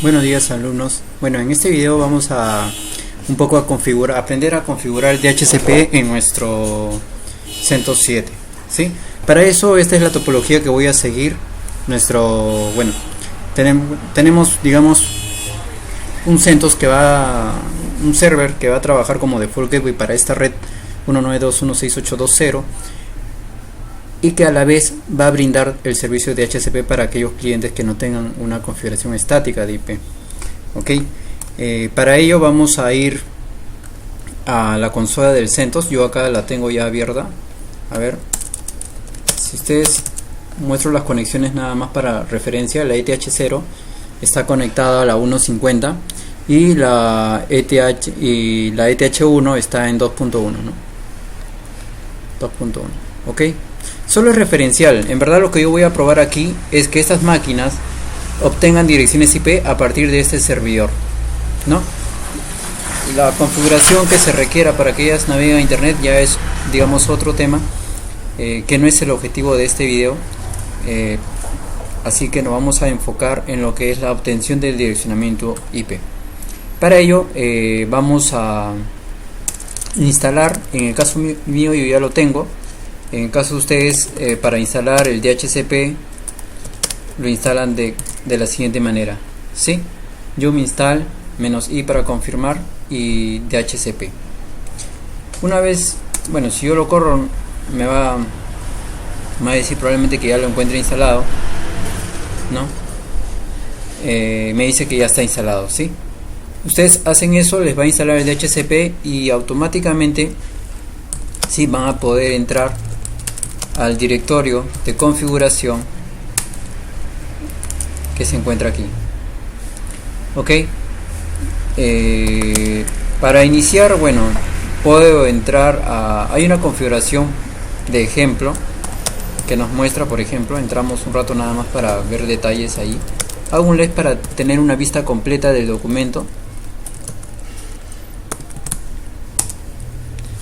Buenos días, alumnos. Bueno, en este video vamos a un poco aprender a configurar el DHCP en nuestro CentOS 7, ¿sí? Para eso esta es la topología que voy a seguir. Tenemos, digamos, un CentOS un server que va a trabajar como default gateway para esta red 192.168.2.0 y que a la vez va a brindar el servicio de DHCP para aquellos clientes que no tengan una configuración estática de IP. Ok, para ello vamos a ir a la consola del CentOS. Yo acá la tengo ya abierta. A ver, si ustedes muestro las conexiones nada más para referencia. La ETH0 está conectada a la 1.50 y la ETH1 está en 2.1, ¿no? 2.1, ok. Solo es referencial. En verdad lo que yo voy a probar aquí es que estas máquinas obtengan direcciones IP a partir de este servidor, ¿no? La configuración que se requiera para que ellas naveguen a internet ya es, digamos, otro tema que no es el objetivo de este video, así que nos vamos a enfocar en lo que es la obtención del direccionamiento IP. Para ello vamos a instalar, en el caso mío yo ya lo tengo. En el caso de ustedes, para instalar el DHCP lo instalan de la siguiente manera, ¿sí? Yum install -i para confirmar y DHCP. Una vez, bueno, si yo lo corro me va a decir probablemente que ya lo encuentre instalado, ¿no? Me dice que ya está instalado, ¿sí? Ustedes hacen eso, les va a instalar el DHCP y automáticamente sí van a poder entrar al directorio de configuración que se encuentra aquí. Ok, para iniciar, bueno, puedo entrar hay una configuración de ejemplo que nos muestra, por ejemplo, entramos un rato nada más para ver detalles ahí. Hago un LED para tener una vista completa del documento.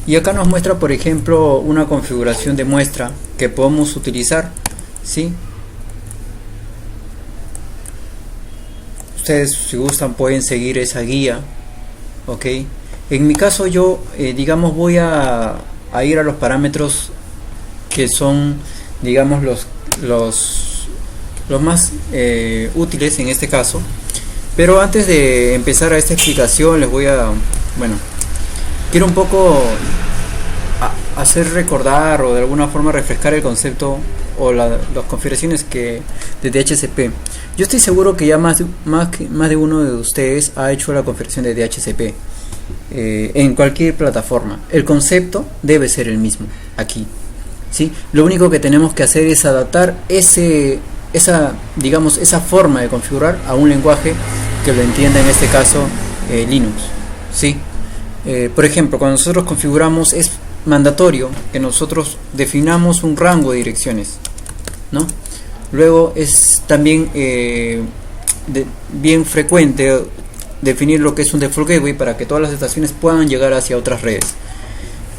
Y acá nos muestra, por ejemplo, una configuración de muestra que podemos utilizar, ¿sí? Ustedes, si gustan, pueden seguir esa guía, ¿ok? En mi caso yo, digamos, voy a ir a los parámetros que son, digamos, los más útiles en este caso. Pero antes de empezar a esta explicación les voy a, bueno, quiero un poco hacer recordar o de alguna forma refrescar el concepto o las configuraciones de DHCP. Yo estoy seguro que ya más de uno de ustedes ha hecho la configuración de DHCP en cualquier plataforma. El concepto debe ser el mismo aquí, ¿sí? Lo único que tenemos que hacer es adaptar esa forma de configurar a un lenguaje que lo entienda, en este caso Linux, ¿sí? Por ejemplo, cuando nosotros configuramos es mandatorio que nosotros definamos un rango de direcciones, ¿no? Luego es también bien frecuente definir lo que es un default gateway para que todas las estaciones puedan llegar hacia otras redes.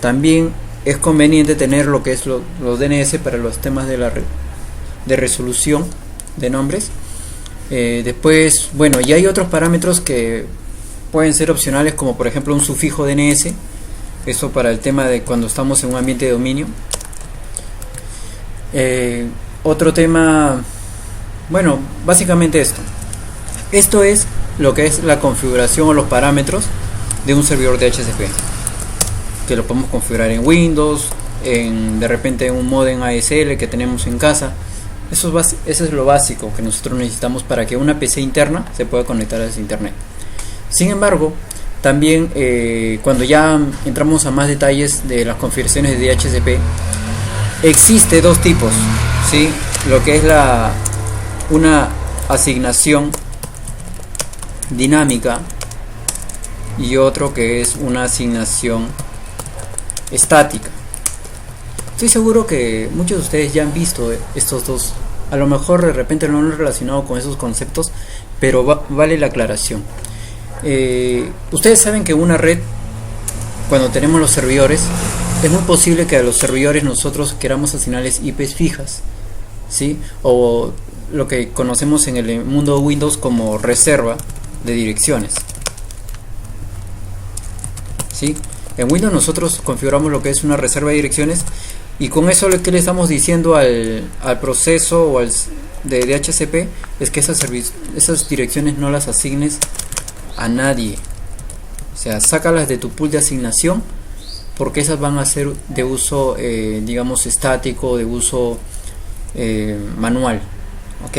También es conveniente tener lo que es los DNS para los temas de resolución de nombres. Después, bueno, y hay otros parámetros que pueden ser opcionales, como por ejemplo un sufijo DNS, eso para el tema de cuando estamos en un ambiente de dominio. Otro tema, bueno, básicamente esto es lo que es la configuración o los parámetros de un servidor de DHCP, que lo podemos configurar en Windows, de repente en un modem ASL que tenemos en casa. Eso es lo básico que nosotros necesitamos para que una PC interna se pueda conectar a ese internet. Sin embargo, también cuando ya entramos a más detalles de las configuraciones de DHCP, existe dos tipos, ¿sí? Lo que es una asignación dinámica y otro que es una asignación estática. Estoy seguro que muchos de ustedes ya han visto estos dos. A lo mejor de repente no lo han relacionado con esos conceptos, pero vale la aclaración. Ustedes saben que una red, cuando tenemos los servidores, es muy posible que a los servidores nosotros queramos asignarles IPs fijas, ¿sí? O lo que conocemos en el mundo Windows como reserva de direcciones. ¿Sí? En Windows nosotros configuramos lo que es una reserva de direcciones, y con eso lo que le estamos diciendo al proceso o de DHCP es que esas direcciones no las asignes a nadie. O sea, sácalas de tu pool de asignación, porque esas van a ser de uso digamos estático, de uso manual. ¿Ok?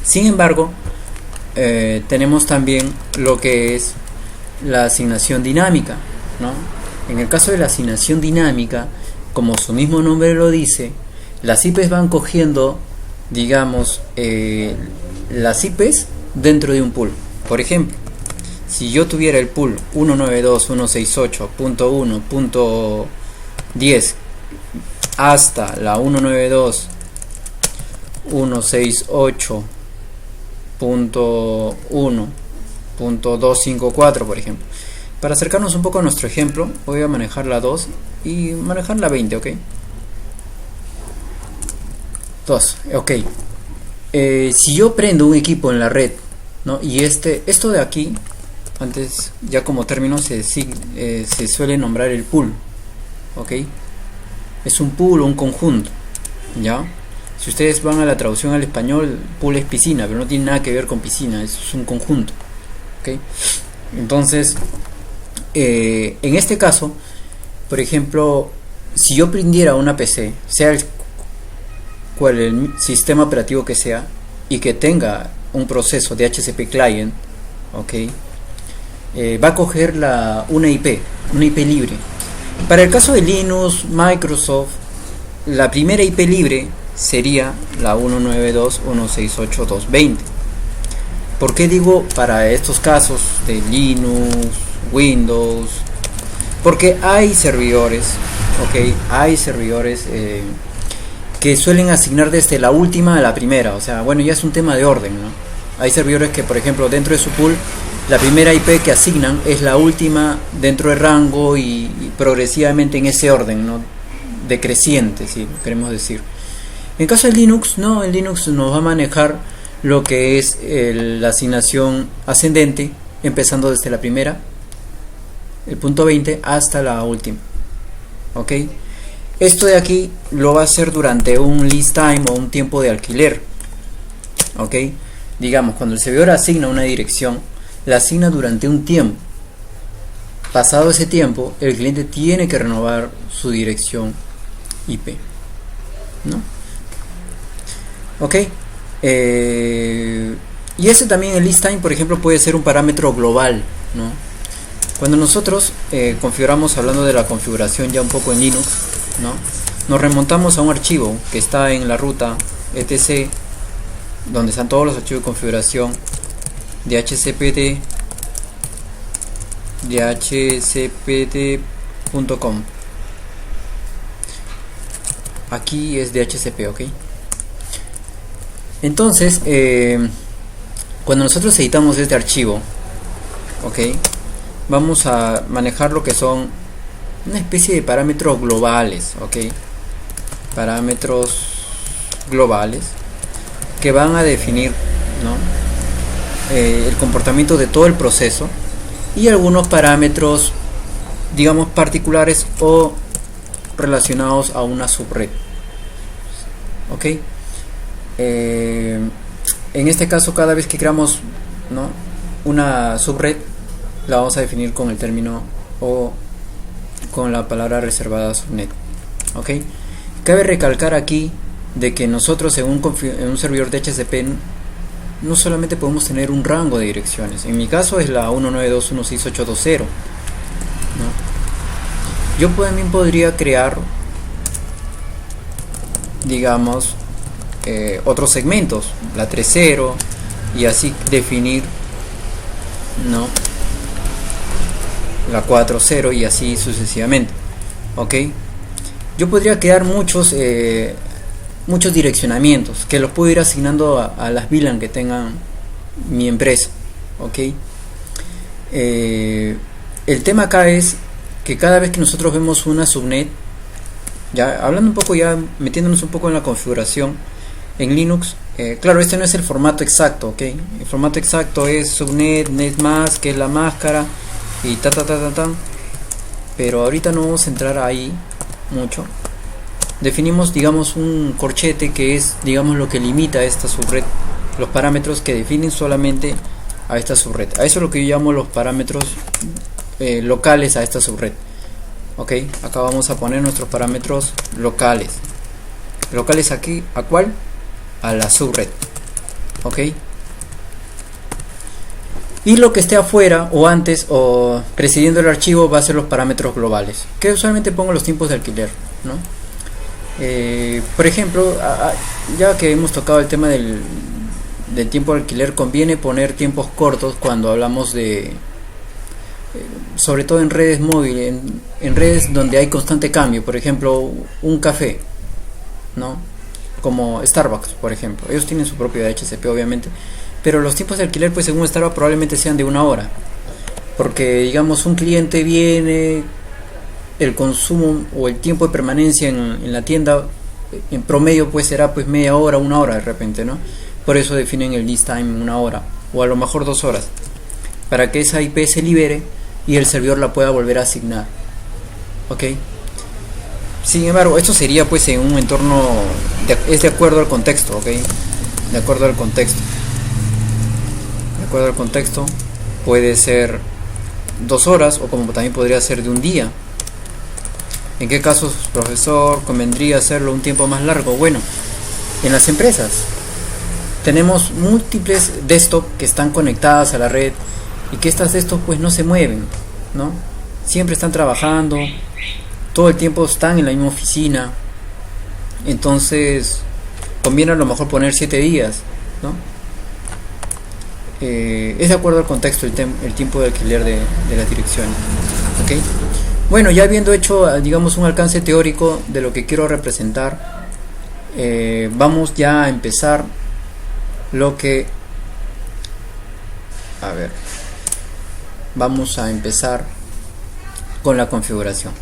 Sin embargo, tenemos también lo que es la asignación dinámica, ¿no? En el caso de la asignación dinámica, como su mismo nombre lo dice, las IPs van cogiendo, digamos, las IPs dentro de un pool. Por ejemplo, si yo tuviera el pool 192.168.1.10 hasta la 192.168.1.254, por ejemplo. Para acercarnos un poco a nuestro ejemplo, voy a manejar la 2 y manejar la 20, ¿ok? 2, ok. Si yo prendo un equipo en la red, ¿no? Y esto de aquí, antes ya como término se suele nombrar el pool, ¿ok? Es un pool o un conjunto, ¿ya? Si ustedes van a la traducción al español, pool es piscina, pero no tiene nada que ver con piscina, es un conjunto, ¿ok? Entonces, en este caso, por ejemplo, si yo prendiera una PC, sea el sistema operativo que sea, y que tenga un proceso de DHCP client, ¿ok? Va a coger una IP libre. Para el caso de Linux, Microsoft, la primera IP libre sería la 192.168.220. ¿Por qué digo para estos casos de Linux, Windows? Porque hay servidores, ¿ok? Hay servidores que suelen asignar desde la última a la primera. O sea, bueno, ya es un tema de orden, ¿no? Hay servidores que, por ejemplo, dentro de su pool, la primera IP que asignan es la última dentro del rango y progresivamente en ese orden, ¿no? Decreciente, si queremos decir. En caso de Linux, no, en Linux nos va a manejar lo que es la asignación ascendente, empezando desde la primera, el punto 20, hasta la última. ¿Ok? Esto de aquí lo va a hacer durante un lease time o un tiempo de alquiler. ¿Ok? Digamos, cuando el servidor asigna una dirección, la asigna durante un tiempo. Pasado ese tiempo, el cliente tiene que renovar su dirección IP, ¿no? Ok. Y ese también, el list time, por ejemplo, puede ser un parámetro global, ¿no? Cuando nosotros configuramos, hablando de la configuración ya un poco en Linux, ¿no? Nos remontamos a un archivo que está en la ruta etc, donde están todos los archivos de configuración de dhcpt.com. Aquí es DHCP, ok. Entonces, cuando nosotros editamos este archivo, ok, vamos a manejar lo que son una especie de parámetros globales, ok, parámetros globales que van a definir, ¿no? El comportamiento de todo el proceso, y algunos parámetros, digamos, particulares o relacionados a una subred, ok. En este caso, cada vez que creamos, ¿no?, una subred, la vamos a definir con el término o con la palabra reservada subnet, ok. Cabe recalcar aquí de que nosotros en un servidor de DHCP no solamente podemos tener un rango de direcciones. En mi caso es la 192.168.2.0, ¿no? Yo también podría crear, digamos, otros segmentos, la 3.0, y así definir, ¿no?, la 4.0 y así sucesivamente, ok. Yo podría crear muchos direccionamientos que los puedo ir asignando a las VLAN que tengan mi empresa, ok. El tema acá es que cada vez que nosotros vemos una subnet, ya hablando un poco, ya metiéndonos un poco en la configuración en Linux, Claro, este no es el formato exacto, ¿ok? El formato exacto es subnet, netmask, que es la máscara, y pero ahorita no vamos a entrar ahí mucho. Definimos, digamos, un corchete que es, digamos, lo que limita a esta subred, los parámetros que definen solamente a esta subred. A eso es lo que yo llamo los parámetros locales a esta subred. Ok, acá vamos a poner nuestros parámetros locales. ¿Locales aquí? ¿A cuál? A la subred. Ok. Y lo que esté afuera o antes o presidiendo el archivo va a ser los parámetros globales, que usualmente pongo los tiempos de alquiler, ¿no? Por ejemplo, ya que hemos tocado el tema del tiempo de alquiler, conviene poner tiempos cortos cuando hablamos de, sobre todo en redes móviles, en redes donde hay constante cambio. Por ejemplo, un café, ¿no? Como Starbucks, por ejemplo. Ellos tienen su propio DHCP, obviamente, pero los tiempos de alquiler, pues según Starbucks, probablemente sean de 1 hora, porque digamos un cliente viene, el consumo o el tiempo de permanencia en la tienda en promedio pues será pues media hora, 1 hora de repente, ¿no? Por eso definen el list time 1 hora o a lo mejor 2 horas, para que esa IP se libere y el servidor la pueda volver a asignar. Ok. Sin embargo, esto sería pues en un entorno es de acuerdo al contexto, ok. De acuerdo al contexto. De acuerdo al contexto, puede ser 2 horas o como también podría ser de un día. ¿En qué casos, profesor, convendría hacerlo un tiempo más largo? Bueno, en las empresas tenemos múltiples desktop que están conectadas a la red y que estas desktop pues no se mueven, ¿no? Siempre están trabajando, todo el tiempo están en la misma oficina. Entonces conviene a lo mejor poner 7 días, ¿no? Es de acuerdo al contexto el tiempo de alquiler de las direcciones. ¿Ok? Bueno, ya habiendo hecho, digamos, un alcance teórico de lo que quiero representar, vamos ya a empezar lo que... A ver, vamos a empezar con la configuración.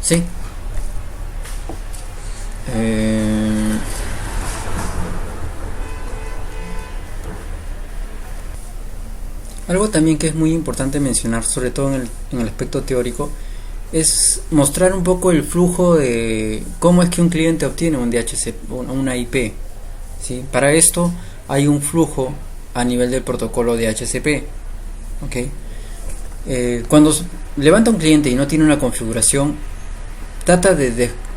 ¿Sí? Algo también que es muy importante mencionar, sobre todo en el aspecto teórico, es mostrar un poco el flujo de cómo es que un cliente obtiene un DHCP, una IP, ¿sí? Para esto hay un flujo a nivel del protocolo DHCP. ¿Okay? Cuando levanta un cliente y no tiene una configuración, trata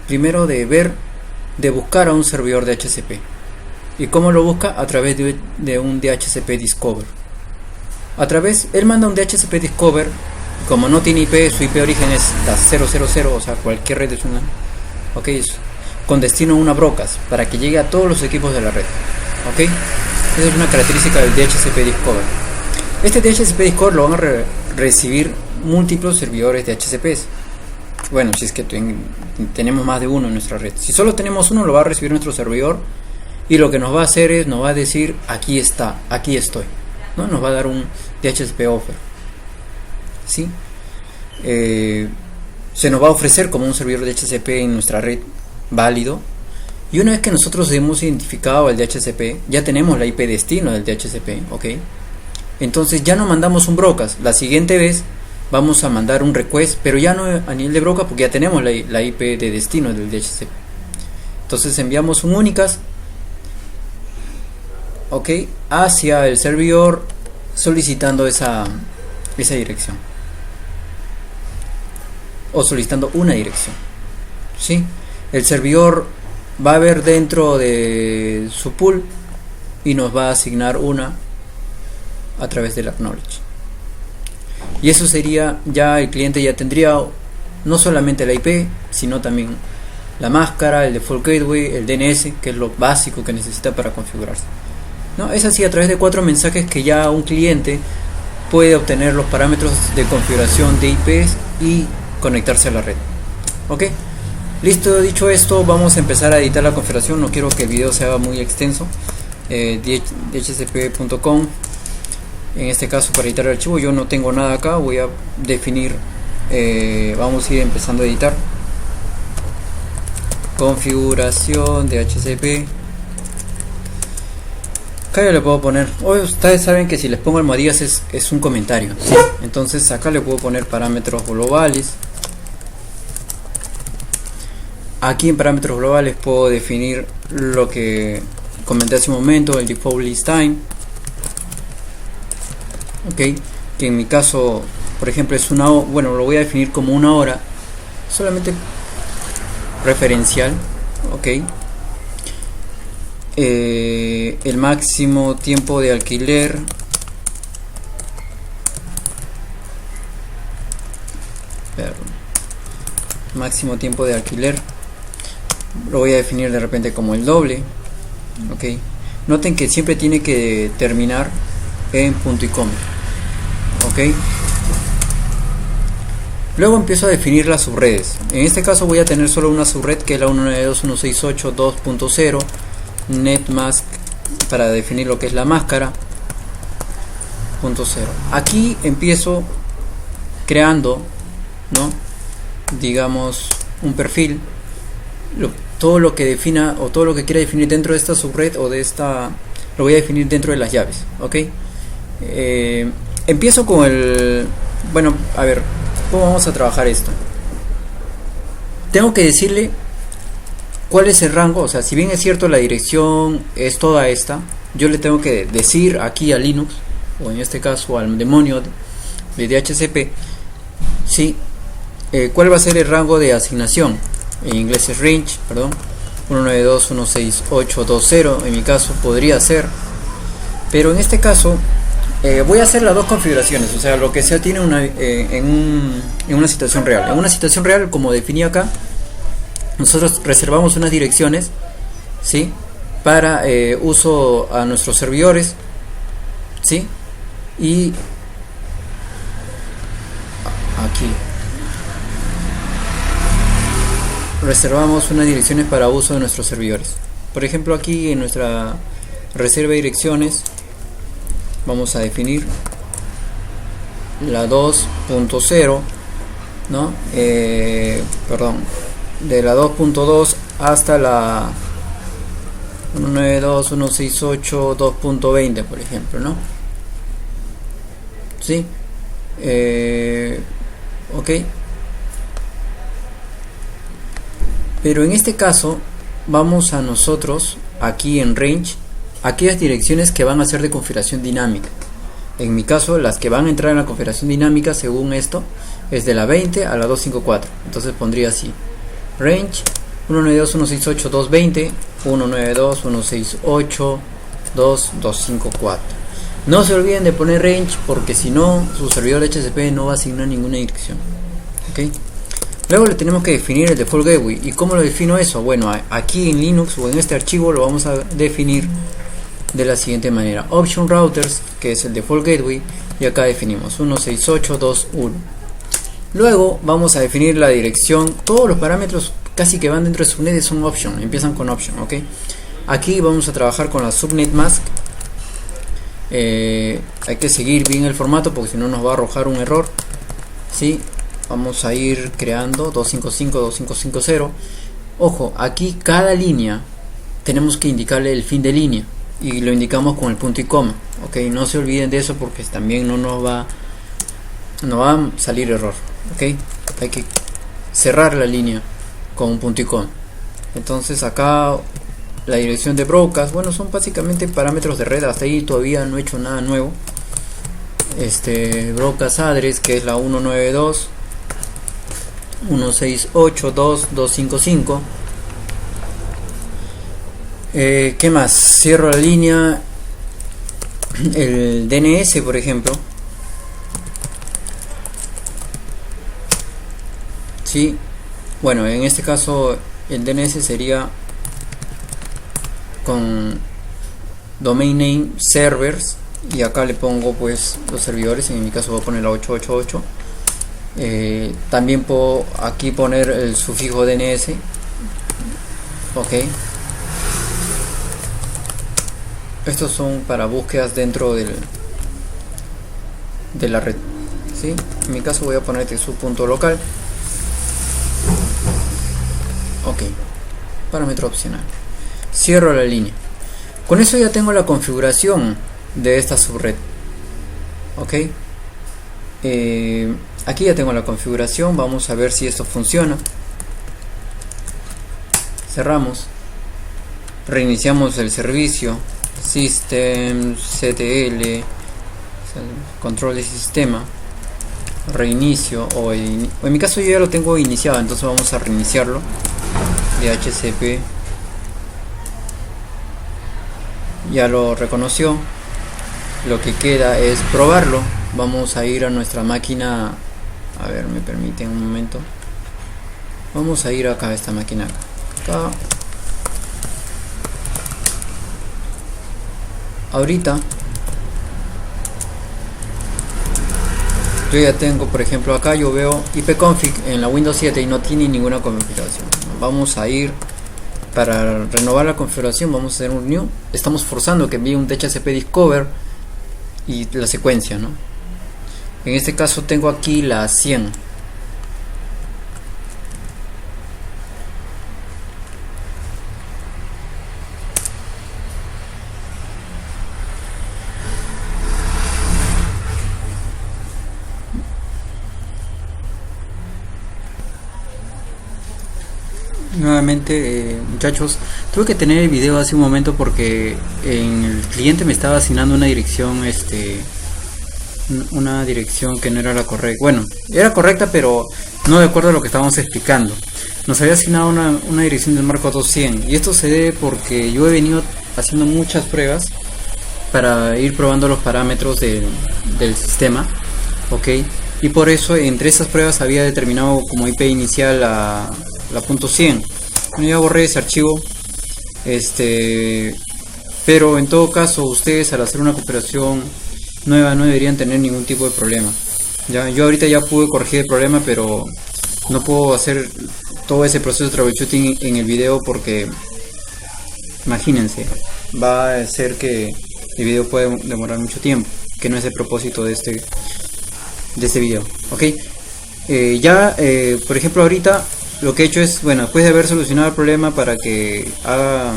primero de buscar a un servidor DHCP. ¿Y cómo lo busca? A través de un DHCP Discover. Él manda un DHCP Discover. Como no tiene IP, su IP de origen es la 000, o sea, cualquier red es una, ok, con destino a una broadcast, para que llegue a todos los equipos de la red. Ok, esa es una característica del DHCP Discover. Este DHCP Discover lo van a recibir múltiples servidores de DHCPs. Bueno, si es que tenemos más de uno en nuestra red. Si solo tenemos uno, lo va a recibir nuestro servidor, y lo que nos va a hacer es, nos va a decir, aquí está, aquí estoy, ¿no? Nos va a dar un DHCP offer. ¿Sí? Se nos va a ofrecer como un servidor de DHCP en nuestra red válido, y una vez que nosotros hemos identificado el DHCP, ya tenemos la IP destino del DHCP, ¿ok? Entonces ya no mandamos un broadcast. La siguiente vez vamos a mandar un request, pero ya no a nivel de broadcast, porque ya tenemos la IP de destino del DHCP. Entonces enviamos un unicast, ¿ok?, hacia el servidor solicitando esa dirección, o solicitando una dirección. ¿Sí? El servidor va a ver dentro de su pool y nos va a asignar una a través del acknowledge. Y eso sería, ya el cliente ya tendría no solamente la IP, sino también la máscara, el default gateway, el DNS, que es lo básico que necesita para configurarse. ¿No? Es así, a través de 4 mensajes que ya un cliente puede obtener los parámetros de configuración de IPs y conectarse a la red. Ok, listo. Dicho esto, vamos a empezar a editar la configuración. No quiero que el video se haga muy extenso. dhcp.com, en este caso, para editar el archivo, yo no tengo nada acá. Voy a definir, vamos a ir empezando a editar configuración de DHCP. Acá yo le puedo poner, ustedes saben que si les pongo almohadillas es un comentario, ¿sí? Entonces acá le puedo poner parámetros globales. Aquí en parámetros globales puedo definir lo que comenté hace un momento, el default list time, ok, que en mi caso, por ejemplo, es una hora. Bueno, lo voy a definir como una hora, solamente referencial, ok. El máximo tiempo de alquiler, máximo tiempo de alquiler lo voy a definir de repente como el doble, ok. Noten que siempre tiene que terminar en punto y coma, ok. Luego empiezo a definir las subredes. En este caso voy a tener solo una subred, que es la 192.168.2.0 netmask, para definir lo que es la máscara. .0. Aquí empiezo creando, ¿no?, digamos, un perfil. Todo lo que defina o todo lo que quiera definir dentro de esta subred o de esta, lo voy a definir dentro de las llaves, ok. Empiezo con el, bueno, a ver, ¿cómo vamos a trabajar esto? Tengo que decirle cuál es el rango. O sea, si bien es cierto la dirección es toda esta, yo le tengo que decir aquí a Linux, o en este caso al demonio de DHCP, ¿sí? ¿Cuál va a ser el rango de asignación? En inglés es range, perdón, 192.168.2.0 en mi caso podría ser, pero en este caso voy a hacer las dos configuraciones. O sea, lo que sea tiene en una situación real. En una situación real, como definí acá, nosotros reservamos unas direcciones, ¿sí?, para uso a nuestros servidores, ¿sí? Y aquí reservamos unas direcciones para uso de nuestros servidores. Por ejemplo, aquí en nuestra reserva de direcciones vamos a definir la 2.0, ¿no? Perdón, de la 2.2 hasta la 192.168.2.20, por ejemplo, ¿no? ¿Sí? Ok. Pero en este caso vamos a nosotros aquí en range aquellas direcciones que van a ser de configuración dinámica. En mi caso, las que van a entrar en la configuración dinámica según esto es de la 20 a la 254. Entonces pondría así: range 192.168.2.20, 192.168.2.254. No se olviden de poner range, porque si no, su servidor HCP no va a asignar ninguna dirección, ¿ok? Luego le tenemos que definir el default gateway. ¿Y cómo lo defino eso? Bueno, aquí en Linux o en este archivo lo vamos a definir de la siguiente manera: option routers, que es el default gateway, y acá definimos 168.2.1. Luego vamos a definir la dirección. Todos los parámetros casi que van dentro de subnet son option, empiezan con option, ok. Aquí vamos a trabajar con la subnet mask. Hay que seguir bien el formato porque si no nos va a arrojar un error, ¿sí? Vamos a ir creando 255.255.0. Ojo, aquí cada línea tenemos que indicarle el fin de línea y lo indicamos con el punto y coma, ok. No se olviden de eso porque también no va a salir error, ok. Hay que cerrar la línea con un punto y coma. Entonces acá la dirección de broadcast, bueno, son básicamente parámetros de red. Hasta ahí todavía no he hecho nada nuevo. Broadcast address, que es la 192.168.2.255. ¿Qué más? Cierro la línea. El DNS, por ejemplo, ¿sí? Bueno, en este caso el DNS sería con domain name servers, y acá le pongo pues los servidores. En mi caso voy a poner la 888. También puedo aquí poner el sufijo DNS, ok. Estos son para búsquedas dentro de la red, ¿sí? En mi caso voy a poner su punto local, ok. Parámetro opcional. Cierro la línea. Con eso ya tengo la configuración de esta subred. Ok, aquí ya tengo la configuración. Vamos a ver si esto funciona. Cerramos, reiniciamos el servicio, System, CTL, control de sistema, reinicio, o en mi caso yo ya lo tengo iniciado, entonces vamos a reiniciarlo. DHCP ya lo reconoció. Lo que queda es probarlo. Vamos a ir a nuestra máquina. A ver, me permiten un momento. Vamos a ir acá a esta máquina. Acá. Ahorita yo ya tengo, por ejemplo, acá yo veo ipconfig en la Windows 7 y no tiene ninguna configuración. Vamos a ir para renovar la configuración. Vamos a hacer un new. Estamos forzando que envíe un DHCP discover y la secuencia, ¿no? En este caso tengo aquí la 100. Nuevamente, muchachos, tuve que tener el video hace un momento porque el cliente me estaba asignando una dirección, una dirección que no era la correcta. Bueno, era correcta, pero no de acuerdo a lo que estábamos explicando. Nos había asignado una dirección del marco 200, y esto se debe porque yo he venido haciendo muchas pruebas para ir probando los parámetros del sistema, ok, y por eso entre esas pruebas había determinado como IP inicial la .100. Bueno, ya borré ese archivo, pero en todo caso ustedes al hacer una configuración nueva no deberían tener ningún tipo de problema. Ya, yo ahorita ya pude corregir el problema, pero no puedo hacer todo ese proceso de troubleshooting en el video porque imagínense, va a ser que el video puede demorar mucho tiempo, que no es el propósito de este video, ok. Por ejemplo, ahorita lo que he hecho es, bueno, después de haber solucionado el problema para que haga,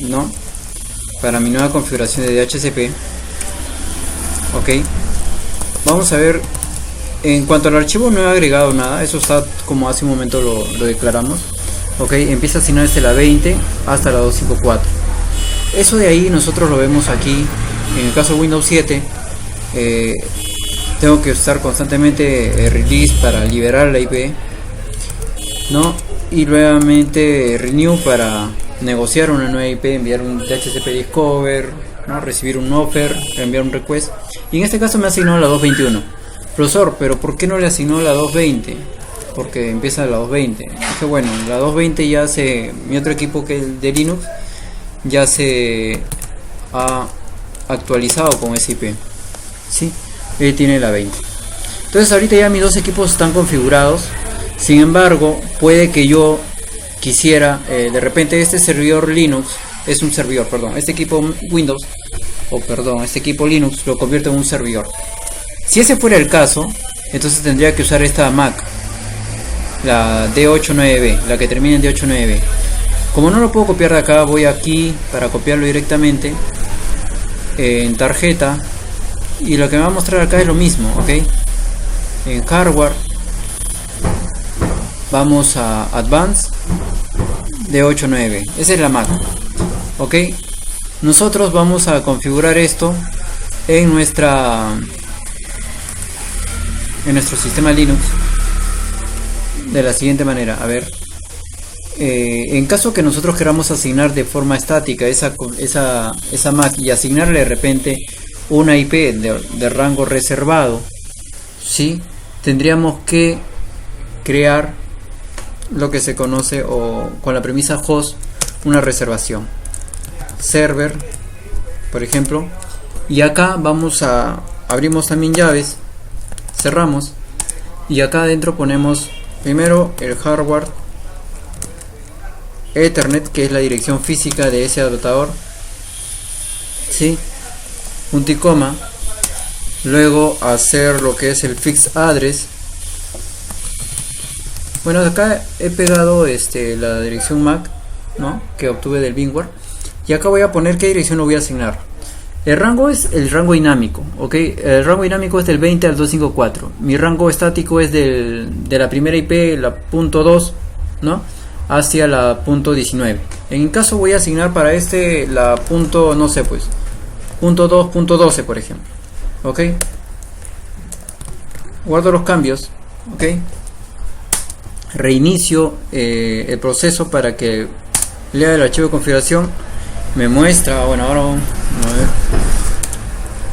¿no?, para mi nueva configuración de DHCP, ok, vamos a ver. En cuanto al archivo no he agregado nada, eso está como hace un momento lo declaramos, ok. Empieza a asignar desde la 20 hasta la 254. Eso de ahí nosotros lo vemos aquí. En el caso de Windows 7, tengo que usar constantemente release para liberar la IP, ¿no? Y nuevamente renew para negociar una nueva IP, enviar un DHCP discover, ¿no?, recibir un offer, enviar un request. Y en este caso me ha asignado la 221. Profesor, pero ¿por qué no le asignó la 220? Porque empieza la 220. Es que bueno, la 220 mi otro equipo, que es el de Linux, ya se ha actualizado con ese IP. Sí, él tiene la 20. Entonces ahorita ya mis dos equipos están configurados. Sin embargo, puede que yo quisiera, de repente este servidor Linux es un servidor, perdón, este equipo Windows, este equipo Linux lo convierto en un servidor. Si ese fuera el caso, entonces tendría que usar esta Mac, la D89B, la que termina en D89B. Como no lo puedo copiar de acá, voy aquí para copiarlo directamente en tarjeta, y lo que me va a mostrar acá es lo mismo, ok. En hardware vamos a Advanced D89B, esa es la Mac, ok. Nosotros vamos a configurar esto en nuestro sistema Linux de la siguiente manera. A ver, en caso que nosotros queramos asignar de forma estática esa Mac y asignarle de repente una IP de rango reservado, ¿sí?, tendríamos que crear lo que se conoce, o con la premisa host, una reservación server, por ejemplo, y acá abrimos también llaves, cerramos, y acá adentro ponemos primero el hardware Ethernet, que es la dirección física de ese adaptador, ¿sí?, punto y coma. Luego hacer lo que es el fixed address. Bueno, acá he pegado la dirección MAC, ¿no?, que obtuve del VMware, Y acá voy a poner qué dirección lo voy a asignar. El rango es el rango dinámico, ¿ok? El rango dinámico es del 20 al 254. Mi rango estático es de la primera IP, la punto 2, ¿no? Hacia la punto 19. En el caso voy a asignar para este la punto, no sé pues, punto 2, punto 12 por ejemplo, ¿ok? Guardo los cambios, ¿ok? Reinicio el proceso para que lea el archivo de configuración. Me muestra, bueno, ahora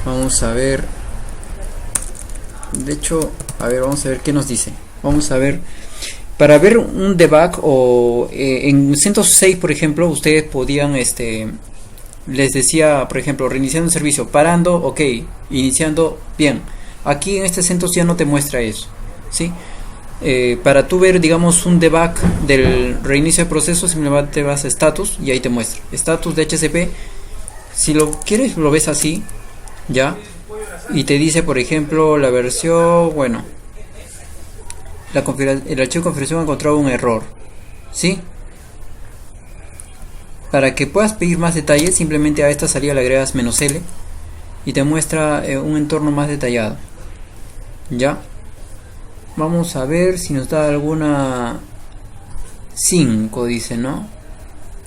vamos a ver, de hecho, a ver, vamos a ver qué nos dice. Vamos a ver, para ver un debug o en CentOS 6 por ejemplo, ustedes podían, les decía, por ejemplo, reiniciando el servicio, parando, ok, iniciando, bien. Aquí en este CentOS ya no te muestra eso, ¿sí? Para tú ver, digamos, un debug del reinicio de proceso, simplemente vas a status y ahí te muestra status de HCP. Si lo quieres, lo ves así, ya, y te dice, por ejemplo, la versión, bueno, el archivo de configuración ha encontrado un error, ¿sí? Para que puedas pedir más detalles, simplemente a esta salida le agregas "-l" y te muestra un entorno más detallado, ya. Vamos a ver si nos da alguna 5, dice, ¿no?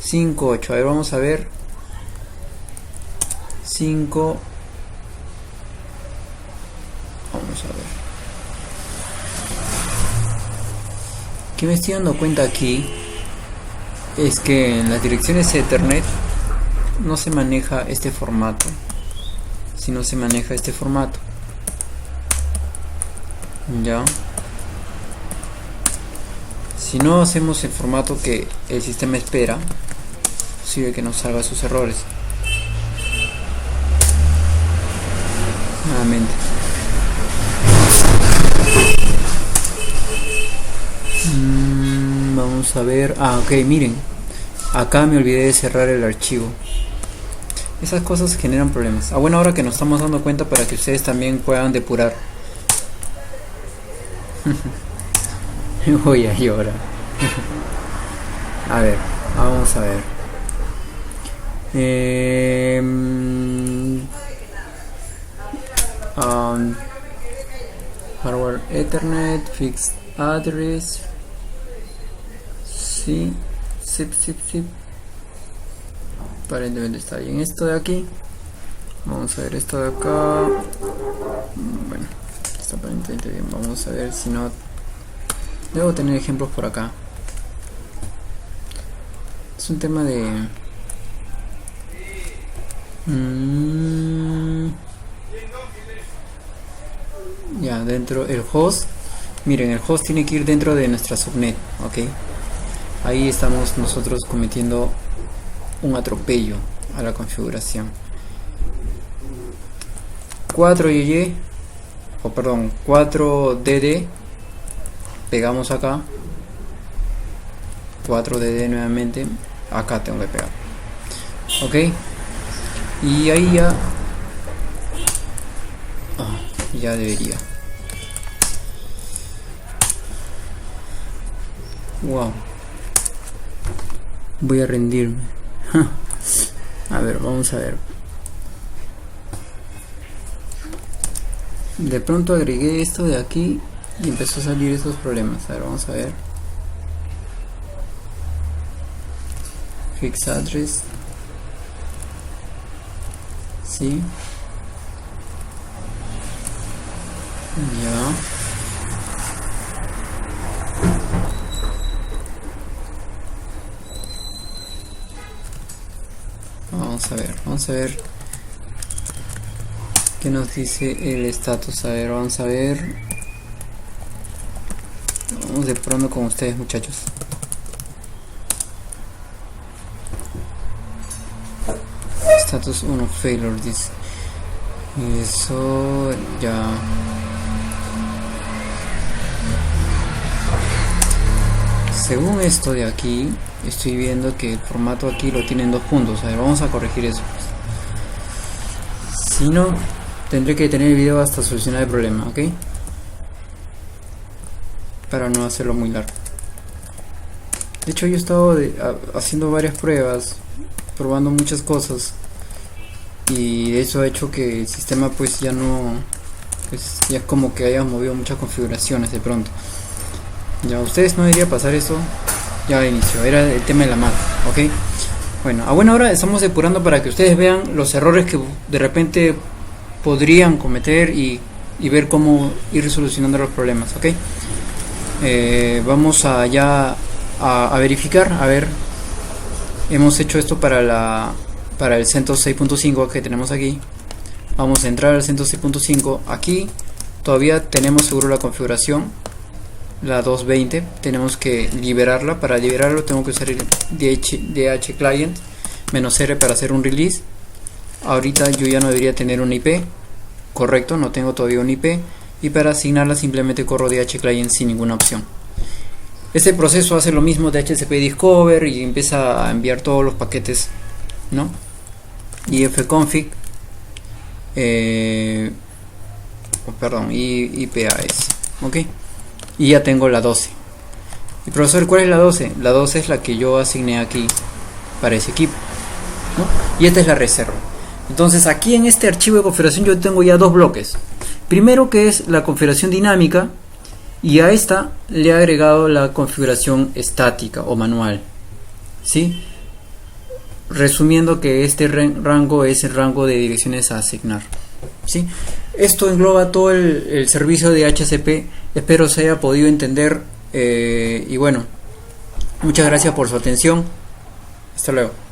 5, 8. A ver, vamos a ver. 5. Vamos a ver. Que me estoy dando cuenta aquí es que en las direcciones Ethernet no se maneja este formato. Si no se maneja este formato. Ya. Si no hacemos el formato que el sistema espera, es posible que nos salga sus errores. Nuevamente. Vamos a ver. Ah, ok, miren. Acá me olvidé de cerrar el archivo. Esas cosas generan problemas. Ah, bueno, ahora que nos estamos dando cuenta para que ustedes también puedan depurar. Voy a llorar. A ver, vamos a ver. Hardware Ethernet, Fixed Address. Sí, zip. Aparentemente está bien esto de aquí. Vamos a ver esto de acá. Bueno, está aparentemente bien. Vamos a ver si no. Debo tener ejemplos por acá. Es un tema de... Ya, dentro el host. Miren, el host tiene que ir dentro de nuestra subnet, ok. Ahí estamos nosotros cometiendo un atropello a la configuración. 4YY, o perdón, 4DD. Pegamos acá. 4DD nuevamente. Acá tengo que pegar. Ok. Y ahí ya. Ya debería. Wow. Voy a rendirme. A ver, vamos a ver. De pronto agregué esto de aquí y empezó a salir esos problemas. A ver, vamos a ver. Fix address. Sí. Ya. Vamos a ver qué nos dice el status. A ver, vamos a ver. Vamos de pronto con ustedes, muchachos. Status 1 failure dice. Y eso ya. Según esto de aquí, estoy viendo que el formato aquí lo tienen 2 puntos. A ver, vamos a corregir eso. Si no, tendré que detener el video hasta solucionar el problema, ¿ok? Para no hacerlo muy largo. De hecho, yo he estado haciendo varias pruebas probando muchas cosas, y eso ha hecho que el sistema pues ya no, pues ya es como que haya movido muchas configuraciones de pronto. Ya a ustedes no debería pasar eso ya al inicio, era el tema de la Mac, ok. Bueno, a buena hora estamos depurando para que ustedes vean los errores que de repente podrían cometer y ver cómo ir solucionando los problemas, ok. Vamos a ya a verificar, a ver, hemos hecho esto para el CentOS 6.5 que tenemos aquí. Vamos a entrar al CentOS 6.5. Aquí todavía tenemos seguro la configuración, la 220. Tenemos que liberarla. Para liberarlo tengo que usar el DH client -R para hacer un release. Ahorita yo ya no debería tener un IP, correcto, no tengo todavía un IP, y para asignarla simplemente corro DH client sin ninguna opción. Este proceso hace lo mismo de DHCP Discover y empieza a enviar todos los paquetes, ¿no? ifconfig IPAS, ok, y ya tengo la 12. Y profesor, ¿cuál es la 12? La 12 es la que yo asigné aquí para ese equipo, ¿no? Y esta es la reserva. Entonces aquí en este archivo de configuración yo tengo ya dos bloques. Primero, que es la configuración dinámica, y a esta le he agregado la configuración estática o manual, ¿sí? Resumiendo que este rango es el rango de direcciones a asignar, ¿sí? Esto engloba todo el servicio de DHCP. Espero se haya podido entender, y bueno, muchas gracias por su atención. Hasta luego.